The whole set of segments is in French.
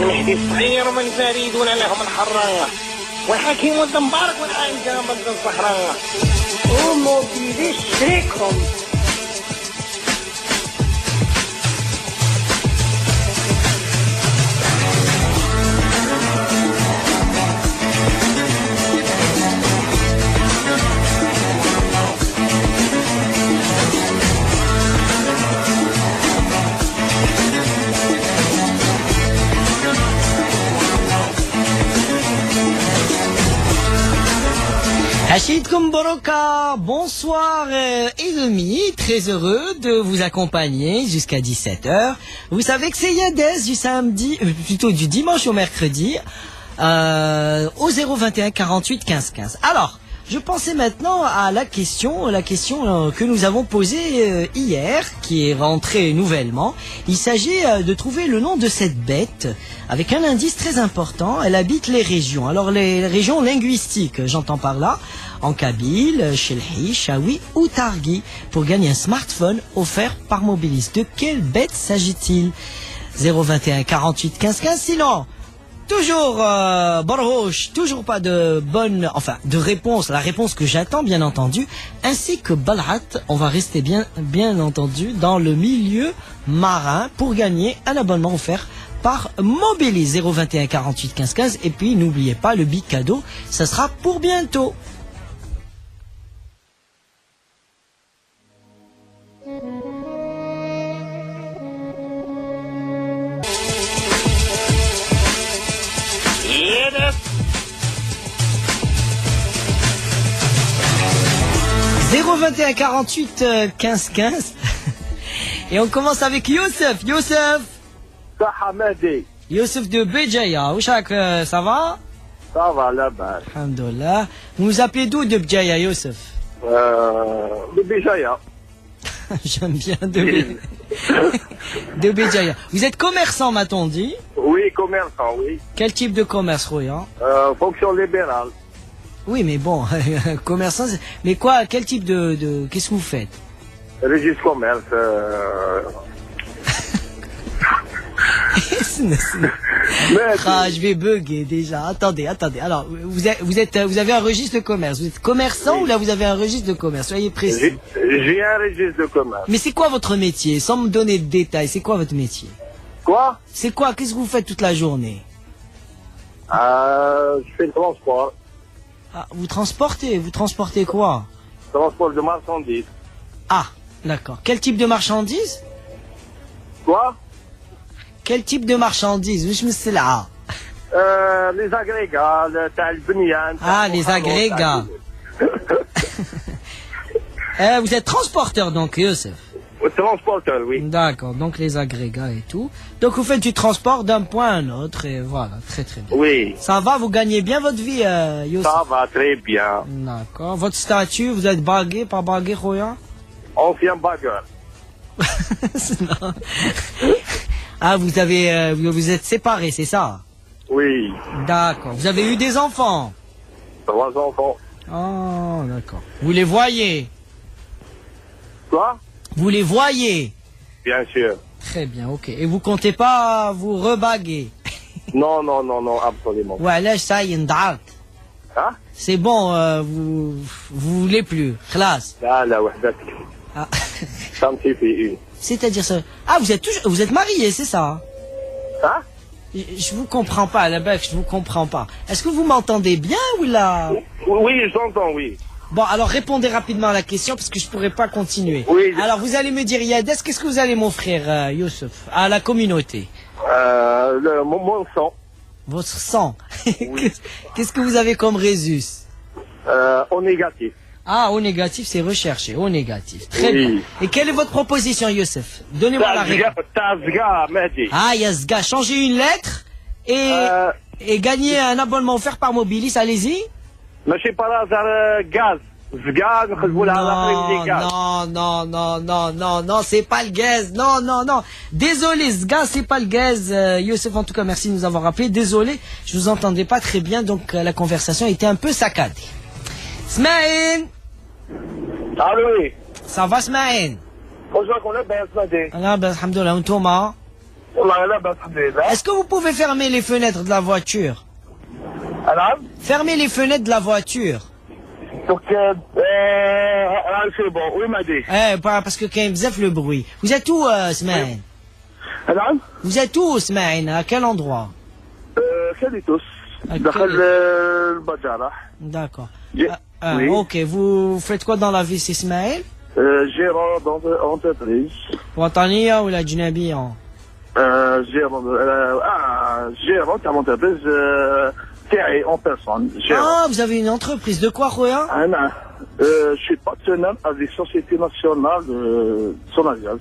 المهدي الصغير من فريد ولا لهم الحرة والحكيم ولد مبارك والعين جنب الصحراء وموبيلي شريكهم. Rachid Kumboroka, bonsoir et demi, très heureux de vous accompagner jusqu'à 17h. Vous savez que c'est Yadès du samedi, plutôt du dimanche au mercredi, au 021 48 15 15. Alors, je pensais maintenant à la question que nous avons posée hier, qui est rentrée nouvellement. Il s'agit de trouver le nom de cette bête, avec un indice très important. Elle habite les régions. Alors les régions linguistiques, j'entends par là, en kabyle, Shelhi, Chaoui ou Targhi, pour gagner un smartphone offert par Mobilis. De quelle bête s'agit-il? 021 48 15 15, sinon... Toujours Borrouche, toujours pas de bonne, de réponse, la réponse que j'attends bien entendu, ainsi que Balhat, on va rester bien entendu dans le milieu marin pour gagner un abonnement offert par Mobilis. 021 48 15 15, et puis n'oubliez pas le big cadeau, ça sera pour bientôt. يدس 021 48 15 15 et on commence avec Youssef. صحة مهدي. Youssef de Béjaïa. Ouchak, ça va? Ça va là-bas. Alhamdoulilah. Vous nous appelez d'où de Béjaïa, Youssef? De Béjaïa. J'aime bien de Béjaïa. Vous êtes commerçant, m'a-t-on dit? Oui, commerçant, oui. Quel type de commerce, Roya? Fonction libérale. Oui, mais bon, commerçant, mais quoi, quel type de qu'est-ce que vous faites? Registre commerce. Ah, je vais bugger déjà. Attendez. Alors, vous avez un registre de commerce. Vous êtes commerçant, oui, ou là vous avez un registre de commerce? Soyez précis. J'ai un registre de commerce. Mais c'est quoi votre métier? Sans me donner de détails, c'est quoi votre métier? Quoi? C'est quoi? Qu'est-ce que vous faites toute la journée? Je fais le transport. Ah, vous transportez quoi? Transport de marchandises. Ah, d'accord. Quel type de marchandises? Quoi? Quel type de marchandises? Oui, je me sais là. Les agrégats, Ah, les agrégats. Vous êtes transporteur donc, Youssef? Transporteur, oui. D'accord, donc les agrégats et tout. Donc vous faites du transport d'un point à un autre et voilà, très très bien. Oui. Ça va, vous gagnez bien votre vie, Youssef? Ça va très bien. D'accord. Votre statut, vous êtes bagué, pas bagué, Roya? Ancien bagueur. Non. Ah, vous êtes séparés, c'est ça? Oui. D'accord. Vous avez eu des enfants? 3 enfants. Oh, d'accord. Vous les voyez? Quoi? Vous les voyez? Bien sûr. Très bien, ok. Et vous comptez pas vous rebaguer? Non, absolument. Ouais, là, ça y est, Hein? c'est bon, vous voulez plus. Khlas. La wahdatik. Ah. Ça me suffit une. C'est-à-dire ça. Ah, vous êtes marié, c'est ça? Hein? Je vous comprends pas, la bête, je vous comprends pas. Est-ce que vous m'entendez bien ou là? Oui, j'entends, oui. Bon, alors répondez rapidement à la question parce que je pourrais pas continuer. Oui. Alors vous allez me dire, Yadès, qu'est-ce que vous allez m'offrir, Youssef, à la communauté? Mon sang. Votre sang. Oui. Qu'est-ce que vous avez comme résus? Au négatif. Ah, au négatif, c'est recherché. Au négatif. Très Oui. bien. Et quelle est votre proposition, Youssef? Donnez-moi la réponse. Tazga, Mehdi. Ah, Yazga, changez une lettre et gagnez un abonnement offert par Mobilis, allez-y. ماشي par hasard gaz. Zga, نخدموا لها l'après-midi gaz. Non, c'est pas le gaz. Non. Désolé, ce gars, c'est pas le gaz. Youssef, en tout cas, merci de nous avoir rappelé. Désolé, je vous entendais pas très bien, donc la conversation était un peu saccadée. Smaïn. Allô, oui. Ça va, Smaïn? Bonjour, qu'on est bien, Smaïn. Ah, ben, alhamdoulilah, Ntouma. والله لا بأس الحمد لله. Est-ce que vous pouvez fermer les fenêtres de la voiture? نعم. Fermez les fenêtres de la voiture. Donc c'est bon. Oui m'a dit. Parce que quand bzaf le bruit. Vous êtes où, Smaïn? نعم. Vous êtes où, Smaïn? À quel endroit? كاليتوس. داخل البجارة. D'accord. Oui. Ok, vous faites quoi dans la vie, c'est Ismaël? Gérant d'entreprise. وطنية ولا أجنبية؟ Gérant d'entreprise TAI en personne. Ah, vous avez une entreprise de quoi, Khoya? Je suis partenaire avec Société Nationale de Sonagaz.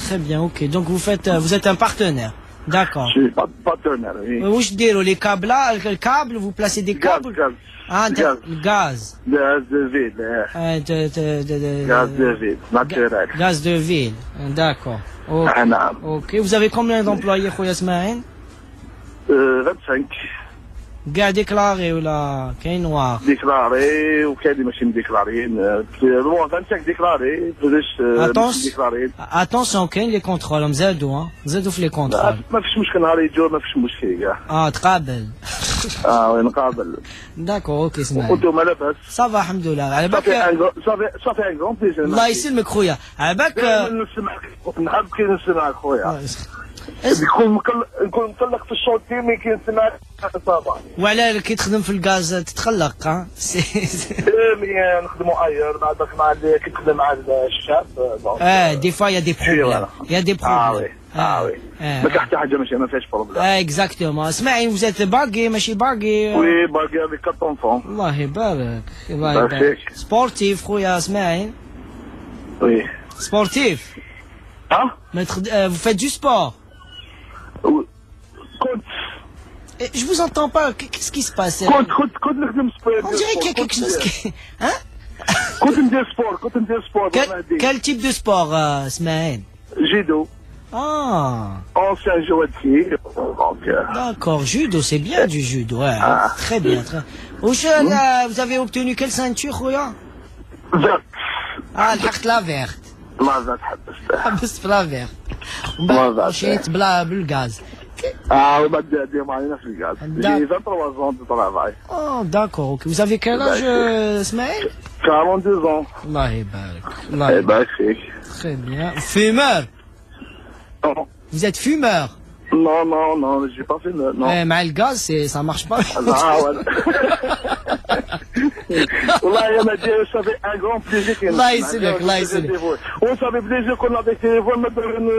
Très bien, ok. Donc vous êtes un partenaire. D'accord. Je suis partenaire, oui. Où je dis les câbles là, le câble, vous placez des câbles? Gaz. Ah, Gaz. Gaz. Gaz de ville. Gaz de ville, naturel. Gaz de ville. D'accord. Ok. Vous avez combien d'employés, Khoya Smaïn? 25. Gars déclarés ou là, qu'un noir? Déclarés, ou qu'il y a des machines déclarées. Bon, 25 déclarés, plus déclarés. Attention, quand les contrôles, مزادوا hein. زادوا في les contrôles. ما فيش مشكل نهار يجوا ما فيش مشكل كاع. تقابل. وي نقابل. D'accord, ok Smaïn. وانتم لاباس؟ Ça va, alhamdoulilah. على بالك صافي ان غون بليزير. الله يسلمك خويا. على بالك نسمعك نحب كي نسمعك خويا. نكون مطلق في الشوط ديما كي نسمعك صافا. وعلى كي تخدم في الغاز تتخلق ها؟ مي نخدموا اير بعدك مع كي تخدم مع الشاب. دي فوا يا دي بروبليم. يا دي بروبليم. وي. ما كاين حتى حاجه ماشي ما فيهاش بروبليم. اكزاكتومون. اسمعي vous êtes باقي ماشي باقي؟ وي باقي avec 4 enfants. الله يبارك. الله يبارك. سبورتيف خويا اسمعي. وي. سبورتيف. ها؟ Vous faites du sport? كنت. Je vous entends pas. Qu'est-ce qui se passe? كنت نخدم سبور. On dirait qu'il y a quelque chose qui... Hein? كنت ندير سبور. Quel type de sport, Smaïn? Judo. Ancien joueur de tir. D'accord, judo, c'est bien du judo. Ouais, très bien. Vous avez obtenu quelle ceinture, Khoya? Verte. لحقت لا verte. ما زاد حبست بلا verte. مشيت بالغاز. وبدي ادير معي نفس الغاز. J'ai 23 ans de travail. Oh, d'accord, ok. Vous avez quel âge, Smaïl? 42 ans. الله يبارك. الله يبارك فيك. Très bien. Fumeur? Non. Vous êtes fumeur? Non, j'ai pas fait non. مع الغاز, ça marche pas. voilà. والله يا مدير ça fait un grand plaisir. الله يسلمك الله يسلمك. وصا بليزير كنا avec téléphone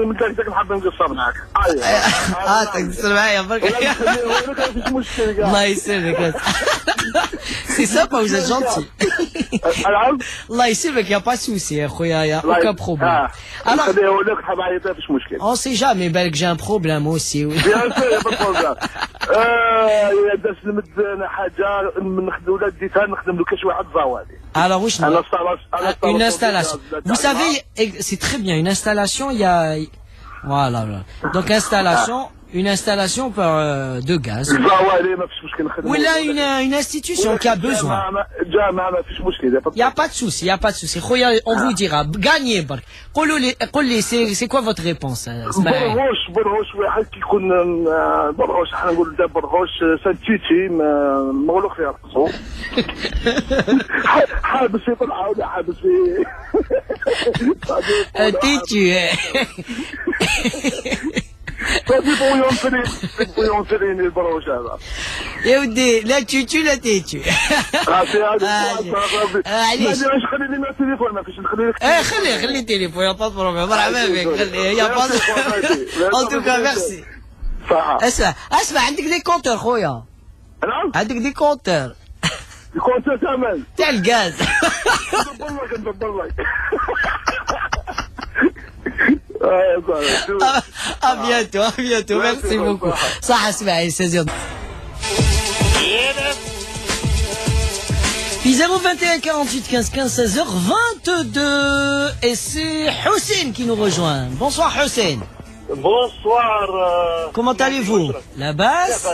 من داك نحب نقصر معاك. تقصر معايا برك. الله يسلمك. C'est sympa, vous êtes gentil. الله يسلمك, y a pas de souci, خويا, y a aucun problème. Alors, on sait jamais, بالك j'ai un problème aussi. Bien sûr, y a pas de problème. داز المد حاجه من ولاد ديتها نخدم له كاش واحد زوالي. Alors, oui, une installation. Vous savez, c'est très bien, une installation, il y a... Voilà. Donc, une installation de gaz. Ou là, une institution qui a besoin. Il n'y a pas de souci, on vous dira, gagnez. C'est quoi votre réponse? برغوش واحد كيكون برغوش حنا نقول برغوش سانتيتي مغلوق فيها راسو حابس يطلع ولا حابس تيتي صافي بويون فرين البروش هذا يا ودي لا تشوتشو لا تيتشو. علاش خليني مع التليفون ما فيش نخلي خلي التليفون يا با بروبليم مرحبا بك خلي يا با. ان توكا ميرسي. اسمع عندك دي كونتور خويا؟ نعم عندك دي كونتور. دي كونتور تمام تاع الغاز. ندبر لك À bientôt, merci beaucoup. Ça اسمعي 16h. Puis 021 48 15 15 16h 22 et c'est Hussein qui nous rejoint. Bonsoir Hussein. Bonsoir. Comment allez-vous? La basse?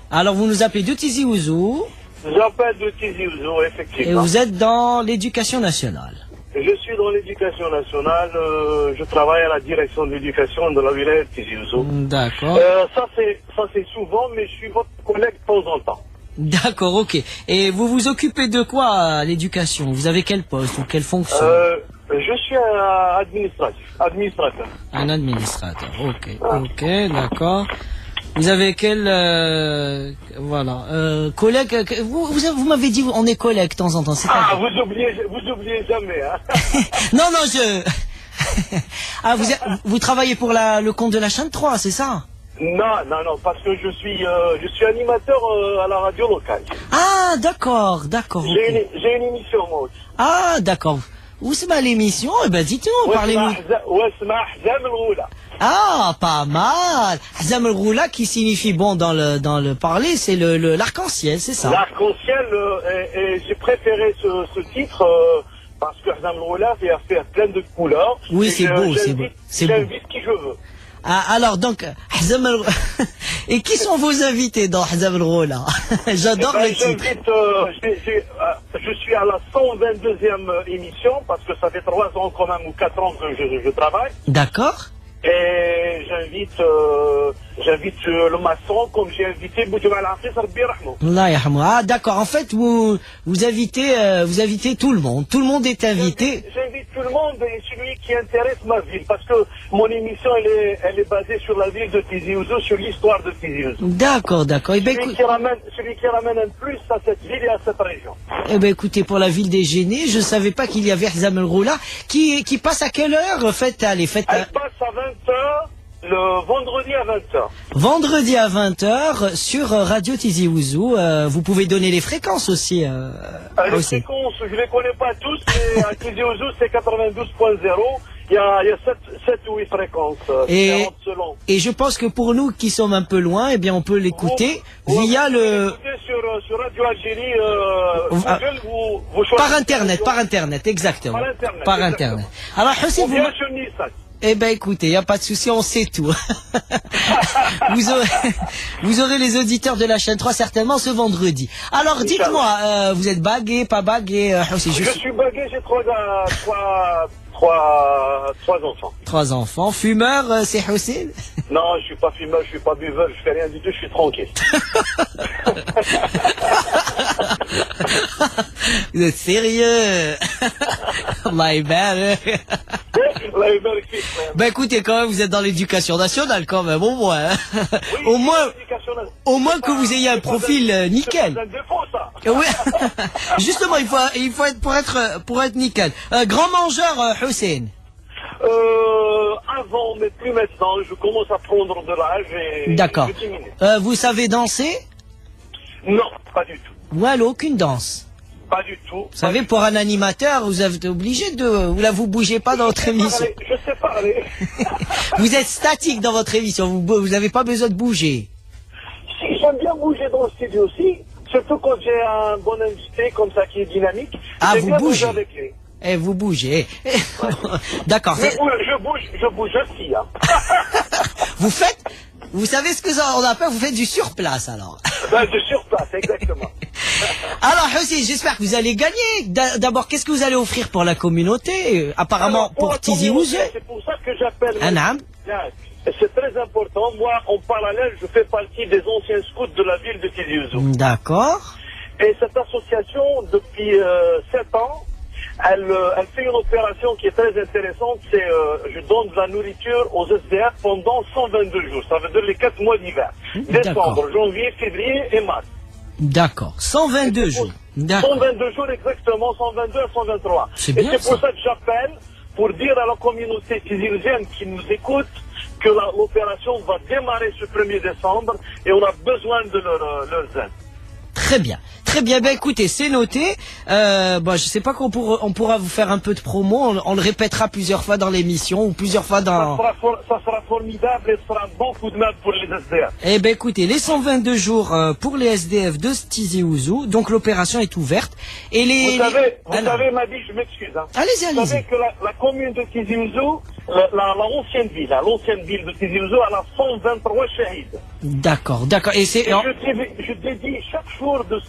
Alors vous nous appelez de Tizi Ouzou. J'appelle de Tizi Ouzou, effectivement. Et vous êtes dans l'éducation nationale. Je suis suis dans l'éducation nationale. Je travaille à la direction de l'éducation de la wilaya de Tizi Ouzou. D'accord. Ça c'est souvent, mais je suis votre collègue de temps en temps. D'accord, ok. Et vous vous occupez de quoi à l'éducation? Vous avez quel poste ou quelle fonction? Je suis administrateur. Un administrateur, ok. Ok, d'accord. Vous avez quel collègue? Vous m'avez dit on est collègues de temps en temps. C'est pas vous oubliez jamais. Hein. Non, ah, vous travaillez pour le compte de la chaîne 3, c'est ça? Non, parce que je suis animateur à la radio locale. Ah, d'accord. Ok. J'ai une émission moi aussi. Ah, d'accord. Où c'est ma l'émission? Eh ben, dites-nous, parlez-nous. Ah, pas mal. Hazam al-Roula qui signifie, bon, dans le parler, c'est l'arc-en-ciel, c'est ça? L'arc-en-ciel, et j'ai préféré ce titre, parce que Hazam al-Roula fait plein de couleurs. Oui, c'est beau, c'est beau. J'invite qui je veux. Ah, alors, donc, Hazam al-Roula. Et qui sont vos invités dans Hazam al-Roula? J'adore le titre. Je suis à la 122e émission, parce que ça fait 3 ans quand même, ou 4 ans que je travaille. D'accord. Et j'invite le maçon, comme j'ai invité Boudjouma al-Hafiz, Rabbi Rahmou. Allah yarhamou. Ah, d'accord. En fait, vous invitez tout le monde. Tout le monde est invité. J'invite tout le monde et celui qui intéresse ma ville, parce que mon émission, elle est basée sur la ville de Tizi Ouzou, sur l'histoire de Tizi Ouzou. D'accord. Eh ben, celui qui ramène un plus à cette ville et à cette région. Eh ben, écoutez, pour la ville des Génés, je savais pas qu'il y avait Hazam al-Roula qui passe à quelle heure? Elle passe à 20h, le vendredi à 20h. Vendredi à 20h sur Radio Tizi Ouzou. Vous pouvez donner les fréquences aussi. Les fréquences, je les connais pas tous, mais à Tizi Ouzou, c'est 92.0. Il y a 7 ou 8 fréquences. Et je pense que pour nous qui sommes un peu loin, eh bien, on peut l'écouter via le... Sur Radio Algérie, vous choisissez par Internet, exactement. Par Internet. Alors, Hussein, bien sur Nissan. Eh ben, écoutez, il n'y a pas de souci, on sait tout. vous aurez les auditeurs de la chaîne 3 certainement ce vendredi. Alors, dites-moi, vous êtes bagué, pas bagué, Hussein? Je suis bagué, j'ai 3 enfants. 3 enfants. Fumeur, c'est Hussein? Non, je suis pas fumeur, je suis pas buveur, je fais rien du tout, je suis tranquille. Vous êtes sérieux? Allah yabarak. Ben écoutez, quand même, vous êtes dans l'éducation nationale quand même, au moins. Hein. Oui, au moins que vous ayez un profil nickel. C'est un défaut, ça. Oui. Justement, il faut être pour être nickel. Grand mangeur, Hussein. Avant, mais plus maintenant, je commence à prendre de l'âge et d'accord. je diminue. Vous savez danser? Non, pas du tout. Voilà, aucune danse. Pas du tout. Vous savez, pour un animateur, vous êtes obligé de... Vous bougez pas dans votre émission. Je sais parler. Vous êtes statique dans votre émission, vous n'avez pas besoin de bouger. Si, j'aime bien bouger dans le studio aussi, surtout quand j'ai un bon invité comme ça qui est dynamique. Ah, vous bougez avec lui. Et vous bougez. D'accord. Je bouge aussi. Hein. Vous savez ce que on appelle, vous faites du surplace alors. Du surplace, exactement. Alors, Hussein, j'espère que vous allez gagner. D'abord, qu'est-ce que vous allez offrir pour la communauté? Apparemment, alors, pour Tizi Ouzou. C'est pour ça que j'appelle. C'est très important. Moi, en parallèle, je fais partie des anciens scouts de la ville de Tizi Ouzou. D'accord. Et cette association, depuis 7 ans, elle fait une opération qui est très intéressante. C'est je donne de la nourriture aux SDF pendant 122 jours. Ça veut dire les 4 mois d'hiver. Décembre, janvier, février et mars. D'accord. 122 jours. 122 jours exactement, 122 à 123. C'est bien. Et c'est pour ça que j'appelle pour dire à la communauté tiziouzienne qui nous écoute que l'opération va démarrer ce 1er décembre et on a besoin de leurs aides. Très bien. Très bien, ben écoutez, c'est noté. Je sais pas qu'on pourra vous faire un peu de promo, on le répétera plusieurs fois dans l'émission ou plusieurs fois dans... Ça sera formidable et ce sera un bon coup de main pour les SDF. Eh ben écoutez, les 122 jours pour les SDF de Tizi Ouzou, donc l'opération est ouverte. Et vous savez, Madi, je m'excuse. Hein. Allez-y. Vous savez que la commune de Tizi Ouzou, l'ancienne ville de Tizi Ouzou, elle a 123 shahids. D'accord. Et c'est... Je dédie chaque jour de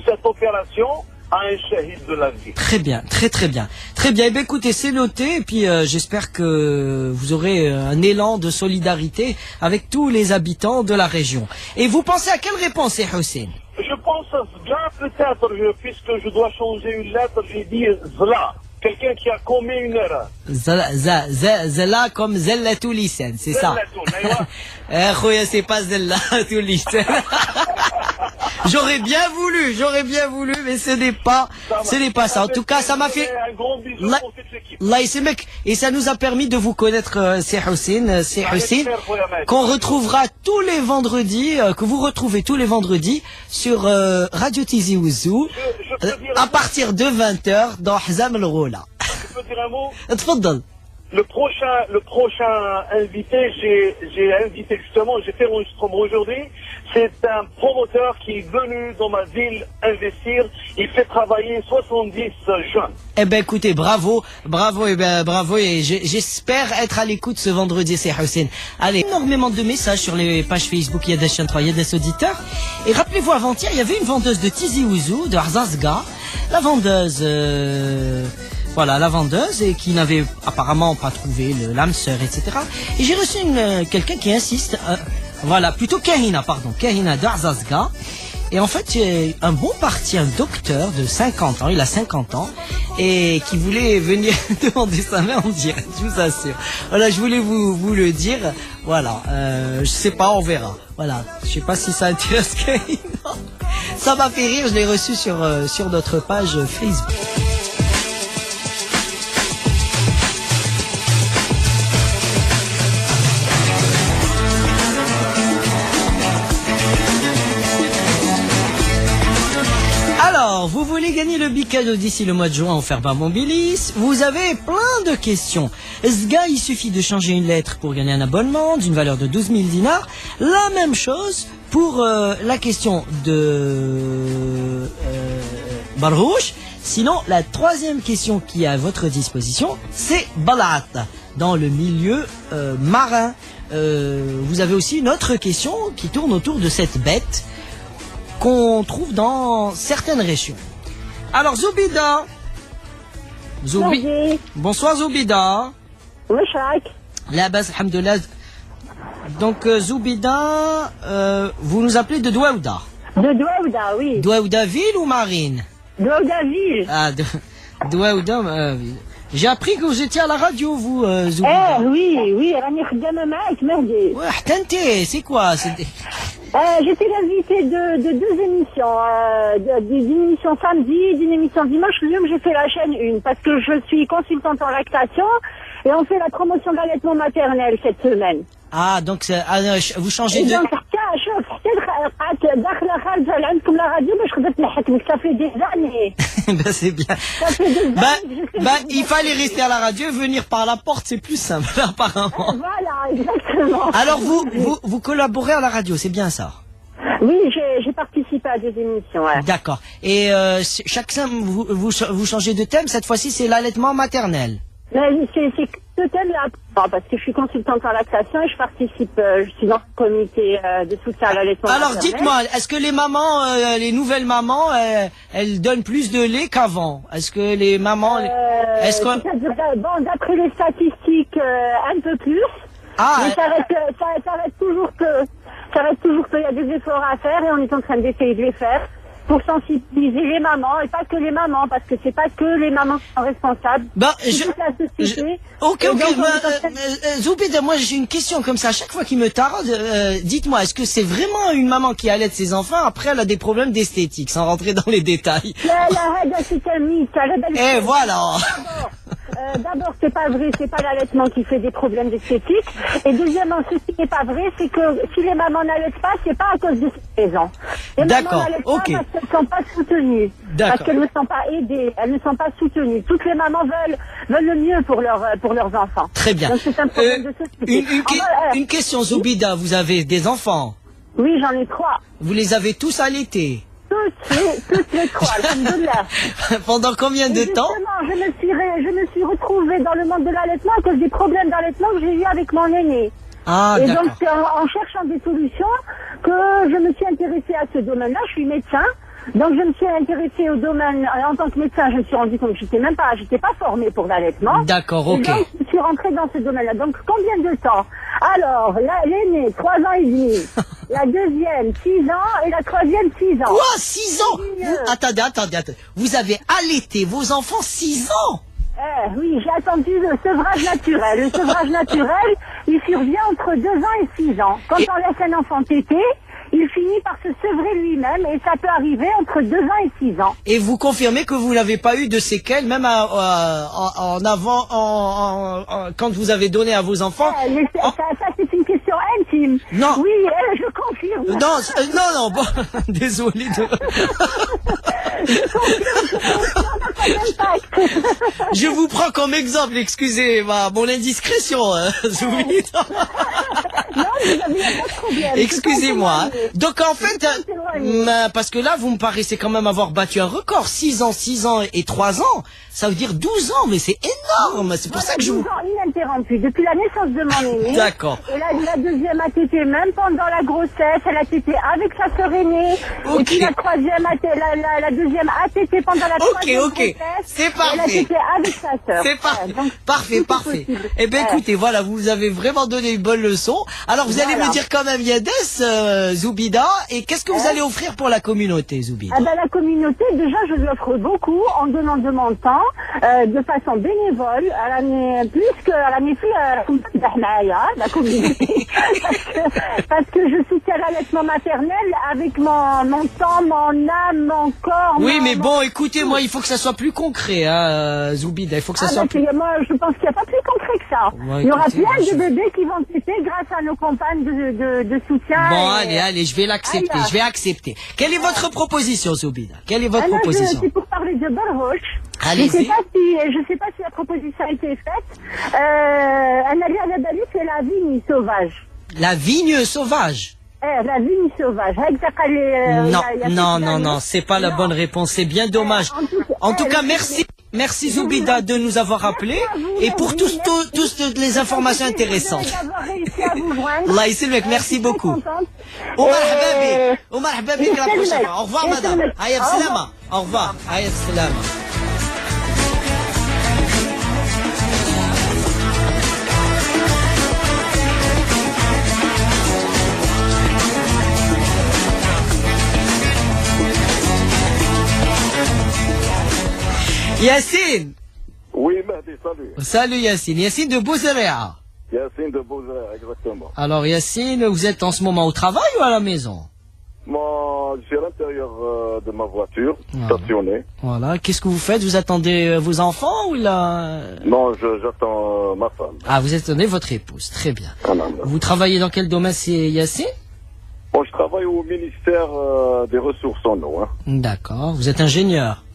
cette opération à un shahid de la vie. Très bien, très très bien. Très bien, eh bien écoutez, c'est noté, et puis j'espère que vous aurez un élan de solidarité avec tous les habitants de la région. Et vous pensez à quelle réponse, Hussein? Je pense à Zla, peut-être, puisque je dois changer une lettre, j'ai dit Zla. Quelqu'un qui a commis une erreur. Zella comme Zella Toulissen, c'est ça. Khoya, c'est pas Zella Toulissen. J'aurais bien voulu, mais ce n'est pas ça. En tout cas, ça m'a fait. Un grand bisou pour toute l'équipe. Là, et ça nous a permis de vous connaître, c'est Hussein, qu'on retrouvera tous les vendredis, que vous retrouvez tous les vendredis sur Radio Tizi Ouzou, à partir de 20h dans Hzam el-Ghoula. Je peux dire un mot? Tfaddal. Le prochain invité, j'ai invité justement, j'ai fait l'enregistrement aujourd'hui. C'est un promoteur qui est venu dans ma ville investir. Il fait travailler 70 jeunes. Eh ben écoutez, bravo, et j'espère être à l'écoute ce vendredi, c'est Hussein. Allez, énormément de messages sur les pages Facebook, il y a des chaînes 3, il y a des auditeurs. Et rappelez-vous, avant-hier, il y avait une vendeuse de Tizi Ouzou, de Arzazga, la vendeuse... Voilà, la vendeuse, et qui n'avait apparemment pas trouvé l'âme sœur, etc. Et j'ai reçu quelqu'un qui insiste, voilà, plutôt Kahina d'Arzazga. Et en fait, j'ai un bon parti, un docteur de 50 ans, il a 50 ans, et qui voulait venir demander sa main en direct, je vous assure. Voilà, je voulais vous le dire, voilà, je sais pas, on verra. Voilà, je sais pas si ça intéresse Kahina. Ça m'a fait rire, je l'ai reçu sur notre page Facebook. Alors, vous voulez gagner le big cadeau d'ici le mois de juin offert par Mobilis? Vous avez plein de questions. Zga, il suffit de changer une lettre pour gagner un abonnement d'une valeur de 12 000 dinars. La même chose pour la question de Barrouche. Sinon, la troisième question qui est à votre disposition, c'est Balat, dans le milieu marin. Vous avez aussi une autre question qui tourne autour de cette bête qu'on trouve dans certaines régions. Alors Zoubida. Bonsoir Zoubida. La base, alhamdoulilah. Donc Zoubida, vous nous appelez de Douaouda. De Douaouda, oui. Douaouda ville ou marine? Douaouda ville. Ah, Douaouda ville. J'ai appris que vous étiez à la radio, vous, Zoubida. Oui, Rani Khdama Maak, Merdi. Ouais, Tante, c'est quoi? J'étais l'invitée de deux émissions, d'une émission samedi, d'une émission dimanche. J'ai fait la chaîne 1 parce que je suis consultante en lactation et on fait la promotion de l'allaitement maternel cette semaine. Ah, donc vous changez de... Donc, la radio, ça fait des années. Ben, c'est bien. Ça fait des années il fallait rester à la radio et venir par la porte, c'est plus simple, apparemment. Voilà, exactement. Alors, vous collaborez à la radio, c'est bien ça? Oui, j'ai participé à des émissions, ouais. D'accord. Et chaque semaine, vous changez de thème, cette fois-ci, c'est l'allaitement maternel. C'est ce thème-là, parce que je suis consultante en lactation et je participe, je suis dans le comité de soutien à l'allaitement. Alors dites-moi, est-ce que les mamans, les nouvelles mamans, elles donnent plus de lait qu'avant? Est-ce que les mamans... C'est-à-dire, bon, d'après les statistiques, un peu plus, mais ça reste toujours qu'il y a des efforts à faire et on est en train d'essayer de les faire pour sensibiliser les mamans, et pas que les mamans, parce que c'est pas que les mamans qui sont responsables. C'est toute la société. Ok. Zoubida, moi j'ai une question comme ça, à chaque fois qu'il me tarde, dites-moi, est-ce que c'est vraiment une maman qui allaite ses enfants, après elle a des problèmes d'esthétique, sans rentrer dans les détails? Et voilà. D'abord, c'est pas vrai, c'est pas l'allaitement qui fait des problèmes d'esthétique. Et deuxièmement, ce qui n'est pas vrai, c'est que si les mamans n'allaitent pas, c'est pas à cause de ces raisons. Les mamans n'allaitent pas parce qu'elles ne sont pas soutenues. Parce qu'elles ne sont pas aidées, elles ne sont pas soutenues. Toutes les mamans veulent le mieux pour leurs enfants. Très bien. Donc c'est un problème de société. Une question, Zoubida, vous avez des enfants? Oui, j'en ai 3. Vous les avez tous allaités? Toutes les 3, alhamdoulilah. Pendant combien de temps? Je me suis retrouvée dans le monde de l'allaitement à cause des problèmes d'allaitement que j'ai eu avec mon aîné. Et donc, en cherchant des solutions, que je me suis intéressée à ce domaine-là. Je suis médecin, Donc je me suis intéressée au domaine, en tant que médecin, je me suis rendu compte que j'étais pas formée pour l'allaitement. D'accord, ok. Et donc je suis rentrée dans ce domaine-là. Donc combien de temps? Alors, l'aînée, 3 ans et demi. La deuxième, 6 ans, et la troisième, 6 ans. Quoi, 6 ans? Attendez. Vous avez allaité vos enfants 6 ans? Oui, j'ai attendu le sevrage naturel. Le sevrage naturel, il survient entre 2 ans et 6 ans. Quand on laisse un enfant téter, il finit par se sevrer lui-même et ça peut arriver entre 2 ans et 6 ans. Et vous confirmez que vous n'avez pas eu de séquelles, même en avant, quand vous avez donné à vos enfants? Ça c'est une question intime. Non. Oui, je confirme. Non, bon, désolé de... Je vous prends comme exemple, excusez mon indiscrétion, Zoubida. Non, vous n'avez pas de problème. Excusez-moi. Donc en fait, parce que là, vous me paraissez quand même avoir battu un record. 6 ans et 3 ans. Ça veut dire 12 ans, mais c'est énorme. C'est pour ça que je vous... 12 ans ininterrompus, depuis la naissance de mon aîné. D'accord. Et la deuxième a tété même pendant la grossesse. Elle a tété avec sa sœur aînée. Ok. Et puis la troisième la deuxième a tété pendant la troisième grossesse. C'est parfait. Elle a tété avec sa sœur. C'est parfait. Donc, Parfait. Eh bien, écoutez, voilà, vous avez vraiment donné une bonne leçon. Alors, vous allez me dire quand même, Yades, Zoubida, et qu'est-ce que vous allez offrir pour la communauté, Zoubida? La communauté, déjà, je lui offre beaucoup en donnant de mon temps, de façon bénévole, plus qu'à la méfie, la communauté. parce que je soutiens l'allaitement maternel avec mon temps, mon âme, mon corps. Oui, mais bon, écoutez, moi, il faut que ça soit plus concret, hein, Zoubida. Il faut que ça soit plus... Moi, je pense qu'il n'y a pas plus concret que ça. Ouais, il y aura écoutez, plein de bébés qui vont téter grâce à nos campagnes de soutien. Bon, allez, je vais l'accepter. Quelle est votre proposition, Zoubida? Quelle est votre proposition? C'est pour parler de Borroche. Allez-y. Je sais pas si la proposition a été faite. Un allié à la Bali, c'est la vigne sauvage. La vigne sauvage? La vigne sauvage. Non, c'est pas la bonne réponse. C'est bien dommage. En tout cas, merci Zoubida de nous avoir appelés et pour toutes les informations intéressantes. Allah yسلمك, merci beaucoup. ومرحبا بك la prochaine fois. Au revoir madame. Aya b'salama. Au revoir. Aya b'salama. Yacine. Oui, Mahdi, salut. Salut Yacine. Yacine de Bouzaréa. Yacine de Bouzaréa, exactement. Alors Yacine, vous êtes en ce moment au travail ou à la maison? Moi, je suis à l'intérieur de ma voiture, stationnée. Voilà. Qu'est-ce que vous faites? Vous attendez vos enfants ou là? Non, j'attends ma femme. Ah, vous attendez votre épouse. Très bien. Ah, non. Vous travaillez dans quel domaine, c'est Yacine? Bon, je travaille au ministère des Ressources en eau. Hein. D'accord. Vous êtes ingénieur?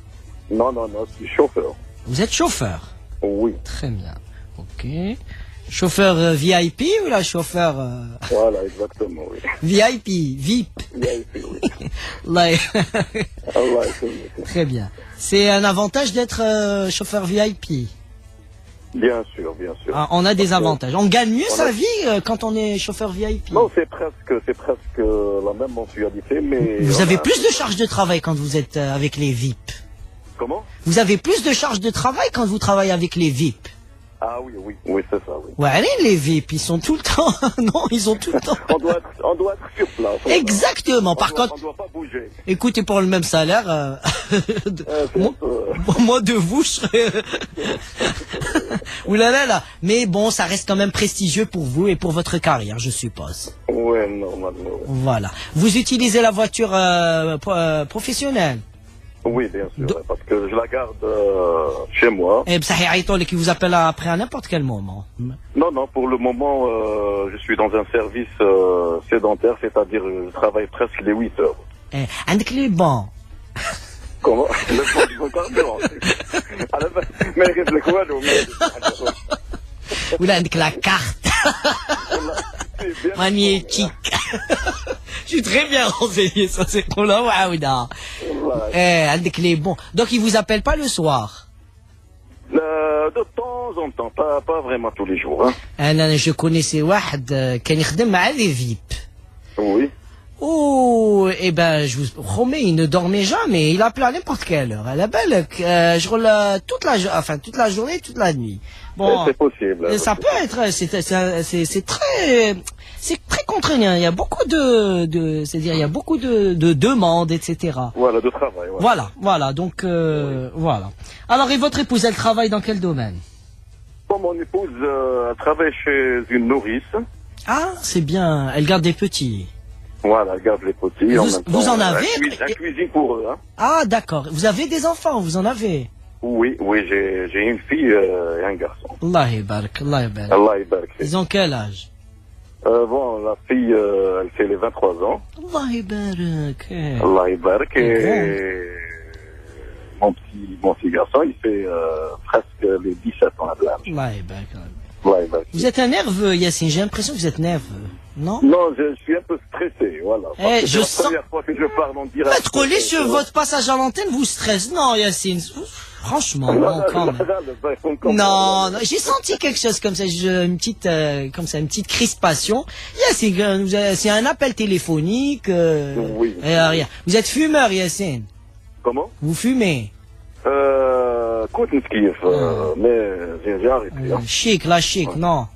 Non, je suis chauffeur. Vous êtes chauffeur? Oui. Très bien. Ok. Chauffeur VIP ou la chauffeur Voilà, exactement, oui. VIP, VIP. VIP, oui. Très bien. C'est un avantage d'être chauffeur VIP. Bien sûr. Ah, on a des avantages. On gagne mieux sa vie quand on est chauffeur VIP. Non, c'est presque la même mensualité, mais... Vous avez plus de charges de travail quand vous êtes avec les VIP. Comment? Vous avez plus de charges de travail quand vous travaillez avec les VIP. Ah oui, c'est ça, oui. Ouais, allez, les VIP, ils sont tout le temps... Non, ils ont tout le temps... on doit être sur place. Exactement, par contre... On doit pas bouger. Écoutez, pour le même salaire, moi de vous, je serais... Ouh là là. Mais bon, ça reste quand même prestigieux pour vous et pour votre carrière, je suppose. Ouais, normalement. Voilà. Vous utilisez la voiture professionnelle? Oui, bien sûr, parce que je la garde chez moi. Et ça qui vous appelle après à n'importe quel moment. Non, pour le moment, je suis dans un service sédentaire, c'est-à-dire je travaille presque les 8 heures. Avec les bancs. Comment? Le bon carburant. Mais il quoi, Ou là, avec la carte. Magnétique. Je suis très bien renseigné, ça c'est pour là, waouda. Avec les bons. Donc ils vous appellent pas le soir? De temps en temps, pas vraiment tous les jours. Hein. Je connaissais واحد كان يخدم مع les VIP. Oui. Oh, eh ben, je vous promets, il ne dormait jamais. Il appelait à n'importe quelle heure. Elle est belle, je roule toute la journée, toute la nuit. Bon, c'est possible. ça peut être, c'est très contraignant. Il y a beaucoup c'est-à-dire, il y a beaucoup de demandes, etc. Voilà, de travail. Ouais. Voilà. Donc, voilà. Alors, et votre épouse, elle travaille dans quel domaine? Bon, mon épouse travaille chez une nourrice. Ah, c'est bien. Elle garde des petits. Voilà, elle garde les petits. Vous en avez? La cuisine pour eux, hein. Ah, d'accord. Vous avez des enfants, vous en avez? Oui, j'ai une fille et un garçon. Allah yabarak, Allah yabarak. Allah yabarak. Ils ont quel âge? Bon, la fille, elle fait les 23 ans. Allah yabarak. Allah yabarak. Et mon petit garçon, il fait presque les 17 ans à l'âge. Allah yabarak. Allah yabarak. Vous êtes un nerveux, Yassine. J'ai l'impression que vous êtes nerveux. Non? Non, je suis un peu stressé, voilà. Eh, c'est la première fois que je parle en direct. Être collé sur votre passage à l'antenne vous stresse. Non, Yassine. Franchement, non, quand même. Non, j'ai senti quelque chose comme ça, une petite crispation. Yassine, c'est un appel téléphonique. Oui. Rien. Vous êtes fumeur, Yassine? Comment? Vous fumez? Écoute, mais j'ai arrêté. Hein. Chic, non.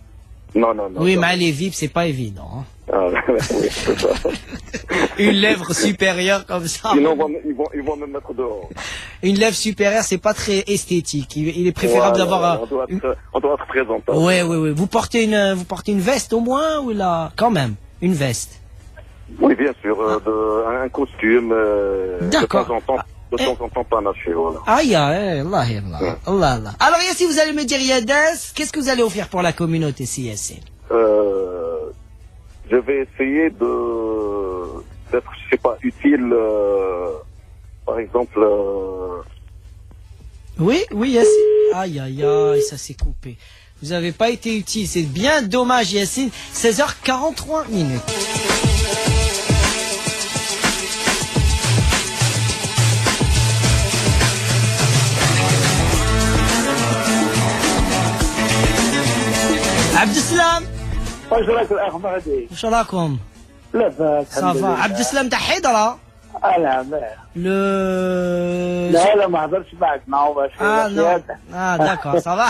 Non. Oui, non. mais les vipes, c'est pas évident. Hein. Ah, oui, c'est ça. Une lèvre supérieure comme ça. Sinon, ils vont me mettre dehors. Une lèvre supérieure, c'est pas très esthétique. Il est préférable d'avoir. On doit être présentable. Oui. Vous portez une veste au moins ou là, quand même, une veste. Oui, bien sûr, un costume. D'accord. De temps en temps, panaché, voilà. Aïe, Allah. Alors, Yassine, vous allez me dire, Yades, qu'est-ce que vous allez offrir pour la communauté, si Yassine? Je vais essayer d'être, je sais pas, utile, par exemple. Oui, Yassine. Aïe, ça s'est coupé. Vous n'avez pas été utile, c'est bien dommage, Yassine. 16h43 minutes. Abdeslam. واش الاخ مهدي؟ واش راكم؟ لاباس صافا. عبدالسلام تاع حيدرة. لا ما هضرش معك باش d'accord, ça va.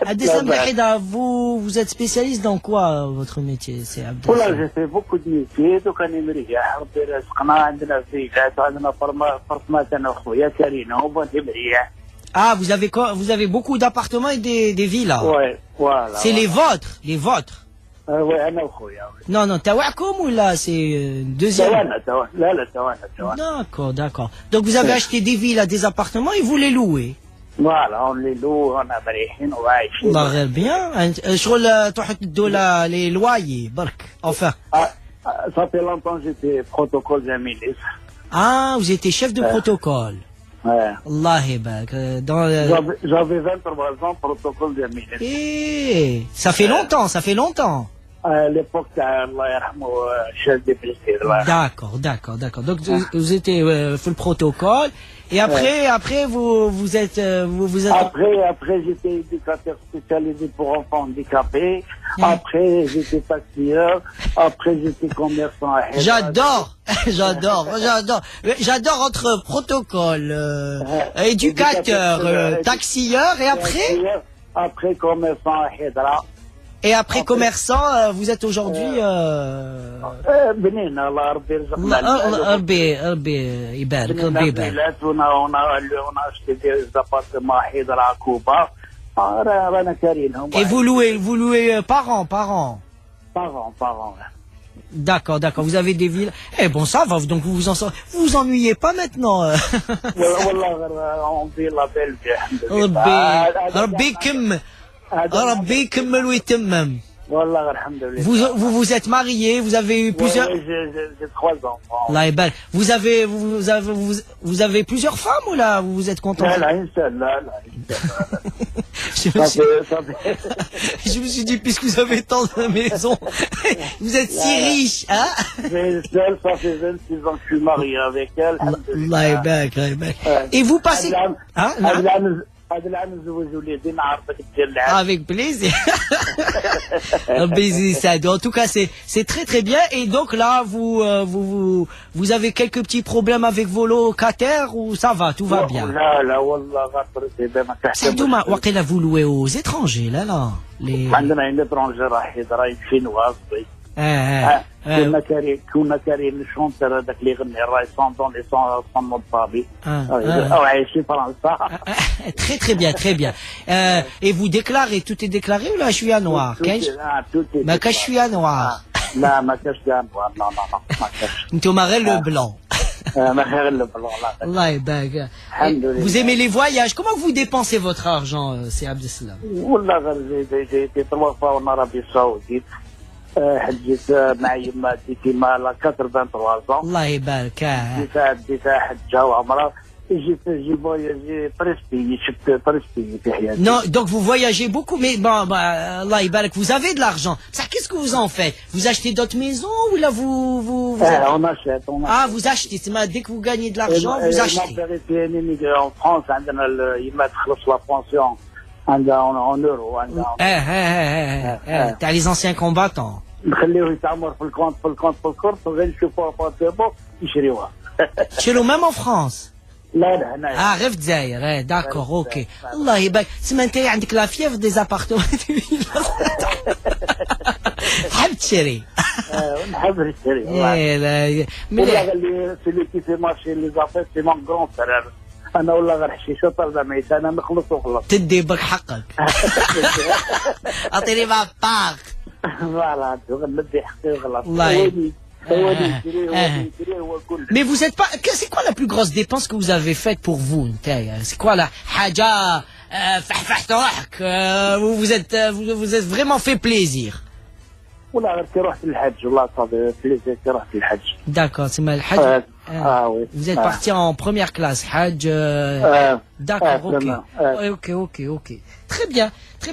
Abdeslam تاع حيدرة, vous êtes spécialiste dans quoi votre métier, c'est Abdeslam? والله j'ai fait beaucoup de métiers وكان مريح ربي رزقنا عندنا فيلات وعندنا فرمات انا وخويا كارينا وبنتي مريح. Ah, vous avez beaucoup d'appartements et des villas. Ouais, voilà. C'est les vôtres. Ouais, أنا وخويا. Non, تاعكم ou là c'est deuxième? توانا. D'accord. Donc vous avez acheté des villas, des appartements et vous les louez. Voilà, on les loue, on a مريحين وعايشين. الله غير bien. شغل تروحوا تدوا les loyers برك. Enfin. Ça fait longtemps que j'étais protocole d'un ministre. Ah, vous étiez chef de protocole. Ouais. Allah yabarak. J'avais 23 ans, protocole d'un ministre. Eh, ça fait longtemps. À l'époque, Allah yarhamou, chef de policier. D'accord. Donc vous étiez full protocole et après vous êtes Après j'étais éducateur spécialisé pour enfants handicapés. Après j'étais taxieur. Après j'étais commerçant à Hélas. J'adore entre protocole, éducateur, taxieur et après. Après commerçant à Hédra. Et après commerçant, vous êtes aujourd'hui. بنين الله ربي يرزقنا. ربي يبارك. on a acheté des appartements à Hédra, Cuba. رانا كارينهم. Et vous louez par an. Par an. D'accord. Vous avez des villes. Eh bon, ça va. Donc vous vous ennuyez pas maintenant. والله on vit la belle vie. ربي يكمل ويتمم. والله الحمد لله. Vous êtes marié, vous avez eu plusieurs. J'ai 3 enfants. Là, vous avez plusieurs femmes ou là vous êtes content? لا une seule. Je me suis dit, puisque vous avez tant de maisons, vous êtes si riche, hein? J'ai une seule, ça fait 26 ans que je suis marié avec elle. Allah yabarak. Et vous passez. Avec plaisir. En tout cas, c'est très très bien. Et donc là, vous avez quelques petits problèmes avec vos locataires ou ça va, tout va bien? C'est dommage. Vous louez aux étrangers, là. كنا كارين الشونتر هذاك اللي يغني الراي سون لي سون مود طابي او عايشين فرنسا. Très très bien, très bien. Et vous déclarez, tout est déclaré ou là je suis à noir? ما كاش شويه noir. لا ما كاش كاع نوار. لا ما كاش. انتم غير le blanc. ما غير البلون. الله يبارك. Vous aimez les voyages? Comment vous dépensez votre argent, c'est Abdeslam? والله غير جيت 3 fois en Arabie Saoudite. حجيت مع يما ديتي مال 83 ans. الله يبارك. ديت حجه وعمره. j'ai voyagé presque في حياتي. Non, donc vous voyagez beaucoup, mais bon, Allah يبارك, vous avez de l'argent. Ça, qu'est-ce que vous en faites? Vous achetez d'autres maisons ou là vous... on achète. Ah, vous achetez. Dès que vous gagnez de l'argent, vous achetez. En France, il m'a la pension en euros. T'as les anciens combattants. نخليه يتعمر في الكونت وغير نشوفوها فاتبو يشريوها. تشيلو même en France. لا هنا. غير في الجزائر. داكور اوكي. الله يبارك. سما انت عندك لا فيف دي زابارتمون. تحب تشري. نحب نشري. والله اللي سيلي كي في مارشي لي زافير سي مون كرون فرير. انا والله غير حشيشه طرد معيشه انا نخلص وخلص. تدي برك حقك. اعطيني ما باغ. فوالا ندي حقي وخلاص. Mais vous êtes pas. C'est quoi la plus grosse dépense que vous avez faite pour vous? C'est quoi la haja? Vous êtes vraiment fait plaisir. ولا غير كي رحت للحج والله صافي بليزير كي رحت للحج. D'accord, c'est mal Hajj. Oui. Vous êtes parti en première classe, Hajj. D'accord, ok. Très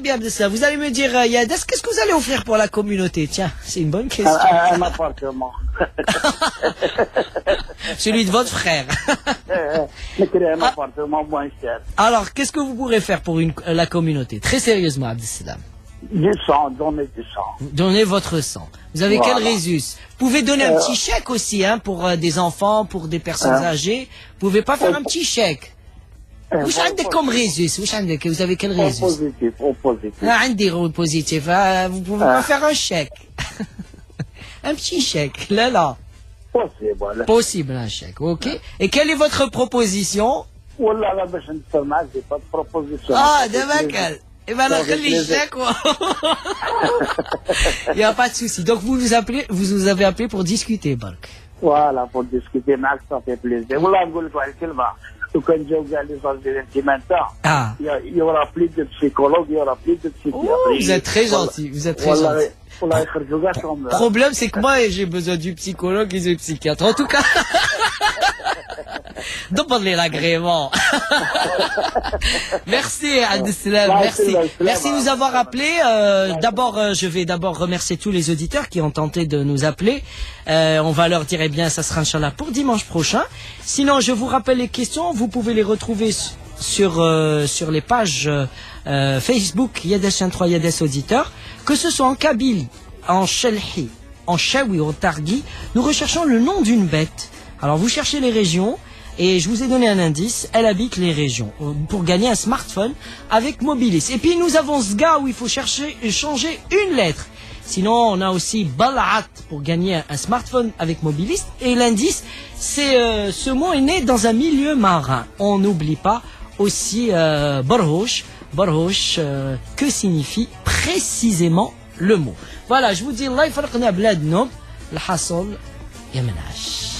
bien, Abdeslam. Vous allez me dire, Yades, qu'est-ce que vous allez offrir pour la communauté? Tiens, c'est une bonne question. Un appartement. Celui de votre frère. Un appartement moins cher. Alors, qu'est-ce que vous pourrez faire pour la communauté? Très sérieusement, Abdeslam. Du sang, donner du sang. Donnez votre sang. Vous avez quel résus? Vous pouvez donner un petit chèque aussi, hein, pour des enfants, pour des personnes âgées. Vous pouvez pas faire un petit chèque. Vous avez comme résus? Vous avez quel résus? Au positif. Vous pouvez pas faire un chèque. Un petit chèque. Là. Possible un chèque. Ok. Et quelle est votre proposition? والله لا باش نتسمع j'ai pas de proposition. دابا Eh ben alors, les chèques, il n'y a pas de souci. Donc vous nous avez appelé pour discuter, Bark. Voilà, pour discuter, Max, ça fait plaisir. Voilà, نقول لك واحد الكلمة. وكان جاو كاع لي زالجيريان il y aura plus de psychologues, il y aura plus de psychiatrie. Vous êtes très gentil, vous êtes très gentil. Le problème, c'est que moi, j'ai besoin du psychologue et du psychiatre. En tout cas, demandez l'agrément. Merci, Abdeslam. Merci de nous avoir appelés. Je vais d'abord remercier tous les auditeurs qui ont tenté de nous appeler. On va leur dire, ça sera Inch'Allah pour dimanche prochain. Sinon, je vous rappelle les questions. Vous pouvez les retrouver sur les pages Facebook Yades 103 Yades Auditeurs. Que ce soit en Kabylie, en Chelhi, en Chaoui ou en Targui, nous recherchons le nom d'une bête. Alors vous cherchez les régions et je vous ai donné un indice, elle habite les régions pour gagner un smartphone avec Mobilis. Et puis nous avons Sga où il faut changer une lettre. Sinon on a aussi Bal'at pour gagner un smartphone avec Mobilis. Et l'indice, c'est ce mot est né dans un milieu marin. On n'oublie pas aussi Barhosh. Barhosh, que signifie précisément le mot. Voilà, je vous dis, Allah yfarqna bladnob, l'hasol, yamenash.